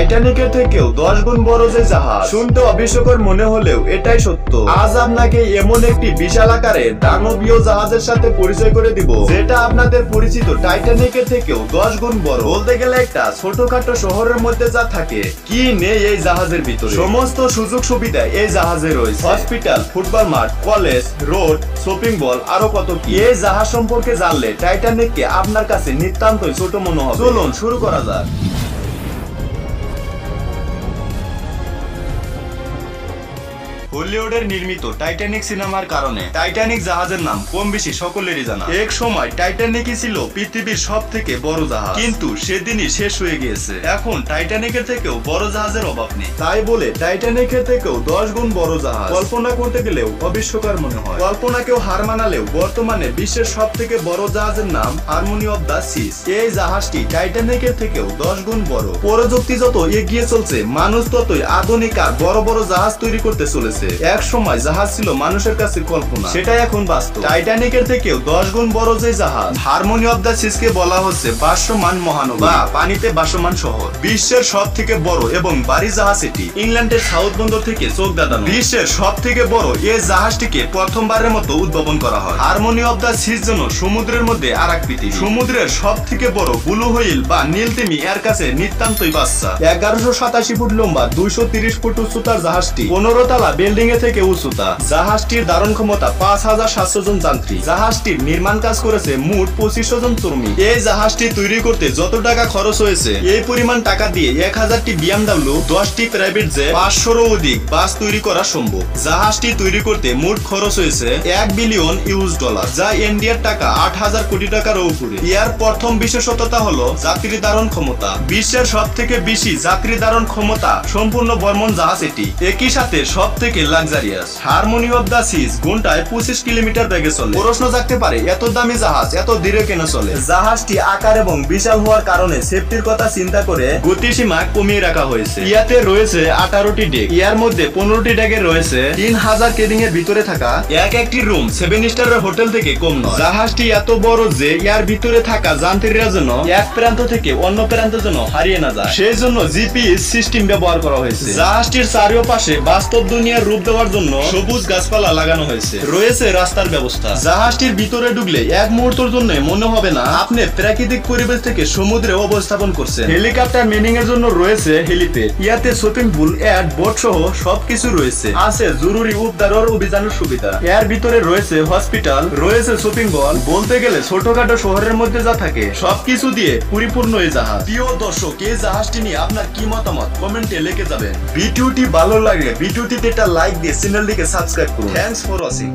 টাইটানিকের থেকেও 10 গুণ বড় যে জাহাজ। শুনতে অবিশ্বাস্য মনে হলেও এটাই সত্য। আজ আপনাকে এমন একটি বিশাল আকারের দানবীয় জাহাজের সাথে পরিচয় করে দিব, যেটা আপনাদের পরিচিত টাইটানিকের থেকেও 10 গুণ বড়। বলতে গেলে একটা ছোটখাটো শহরের মধ্যে যা থাকে, কি নেই এই জাহাজের ভিতরে। সমস্ত সুযোগ সুবিধা এই জাহাজে রয়েছে। হসপিটাল, ফুটবল মাঠ, কলেজ, রোড, শপিং মল, আরো কত কি। এই জাহাজ সম্পর্কে জানলে টাইটানিককে আপনার কাছে নিতান্তই ছোট মনে হবে। চলুন শুরু করা যাক। হলিউডের নির্মিত টাইটানিক সিনেমার কারণে টাইটানিক জাহাজের নাম কম বেশি সকলেরই জানা। এক সময় টাইটানিকই ছিল পৃথিবীর সব থেকে বড় জাহাজ, কিন্তু সেদিনই শেষ হয়ে গিয়েছে। এখন টাইটানিকের থেকেও বড় জাহাজের অভাব নেই। তাই বলে টাইটানিকের থেকেও 10 গুণ বড় জাহাজ কল্পনা করতে গেলেও অবিশ্বাস্য মনে হয়। কল্পনাকেও হার মানালেও বর্তমানে বিশ্বের সব থেকে বড় জাহাজের নাম হারমোনি অফ দ্য সিস। এই জাহাজটি টাইটানিকের থেকেও 10 গুণ বড়। প্রযুক্তি যত এগিয়ে চলছে, মানুষ ততই আধুনিক আর বড় বড় জাহাজ তৈরি করতে চলেছে। এক সময় জাহাজ ছিল মানুষের কাছে কল্পনা, সেটা এখন বাস্তব। টাইটানিকের থেকেও 10 গুণ বড় যে জাহাজ হারমোনি অফ দ্য সিস কে বলা হচ্ছে ভাসমান মহানগর বা পানিতে ভাসমান শহর। বিশ্বের সব থেকে বড় এবং ভারী জাহাজ এটি। ইংল্যান্ডের সাউথ বন্দর থেকে চোখ দাঁড়ানো বিশ্বের সব থেকে বড় এই জাহাজটিকে প্রথমবারের মতো উদ্ভাবন করা হয়। হারমোনি অফ দ্য সিস যেন সমুদ্রের মধ্যে আর এক পৃথিবী। সমুদ্রের সব থেকে বড় ব্লু হুইল বা নীলতিমি এর কাছে নিতান্তই বাচ্চা। 1187 ফুট লম্বা, 230 ফুট উচ্চতার জাহাজটি 15 তলা বিল্ডিং এ থেকে উচ্চতা। জাহাজটির ধারণ ক্ষমতা 5700 জন যাত্রী। জাহাজটির নির্মাণ কাজ করেছে মোট 2500 জন শ্রমিক। এই জাহাজটি তৈরি করতে যত টাকা খরচ হয়েছে, এই পরিমাণ টাকা দিয়ে 1000টি বিএমডব্লিউ, 10টি প্রাইভেট জেট, 500-রও অধিক বাস তৈরি করা সম্ভব। জাহাজটি তৈরি করতে মোট খরচ হয়েছে $1 বিলিয়ন, যা ইন্ডিয়ার টাকা 8000 কোটি টাকার উপরে। এর প্রথম বিশেষত্বতা হলো যাত্রী ধারণ ক্ষমতা। বিশ্বের সব থেকে বেশি যাত্রী ধারণ ক্ষমতা সম্পূর্ণ ভ্রমণ জাহাজ এটি। একই সাথে সব থেকে luxurious. Harmony of the seas ঘন্টায় 25 কিলোমিটার বেগে চলে। প্রশ্ন জাগতে পারে, এত দামি জাহাজ এত ধীরে কেন চলে? জাহাজটি আকার এবং বিশাল হওয়ার কারণে সেফটির কথা চিন্তা করে গতিসীমা কমিয়ে রাখা হয়েছে। ইয়াতে রয়েছে 18টি ডেক। ইয়ার মধ্যে 15টি ডেকে রয়েছে 3000 কেবিং এর ভিতরে থাকা একটি রুম 7 স্টারের হোটেল থেকে কম নয়। জাহাজটি এত বড় যে ইয়ার ভিতরে থাকা যাত্রীরা যেন এক প্রান্ত থেকে অন্য প্রান্তে যেন হারিয়ে না যায়, সেই জন্য জিপিএস সিস্টেম ব্যবহার করা হয়েছে। জাহাজটির চারিপাশে বাস্তব দুনিয়ার রূপ দেওয়ার জন্য সবুজ গাছপালা লাগানো হয়েছে। রয়েছে রাস্তার ব্যবস্থা। জাহাজটির ভিতরে ঢুকলে এক মুহূর্তের জন্য মনে হবে না আপনি প্রাকৃতিক পরিবেশ থেকে সমুদ্রে অবস্থাপন করছেন। হেলিকপ্টার মেনিং এর জন্য রয়েছে হেলিপ্যাড। ইয়াতে শপিং পুল, এয়ার বোট সহ সবকিছু রয়েছে। আছে জরুরি উদ্ধার অভিযানের সুবিধা। এর ভিতরে রয়েছে হসপিটাল, রয়েছে শপিং মল। বলতে গেলে ছোটখাটো শহরের মধ্যে যা থাকে সবকিছু দিয়ে পরিপূর্ণ এই জাহাজ। প্রিয় দর্শক, এই জাহাজটি নিয়ে আপনার কি মতামত কমেন্টে লিখে যাবেন। ভিডিওটি ভালো লাগলে ভিডিওটিতে একটা লাইক দিয়ে চ্যানেলটিকে সাবস্ক্রাইব করুন। Thanks for watching.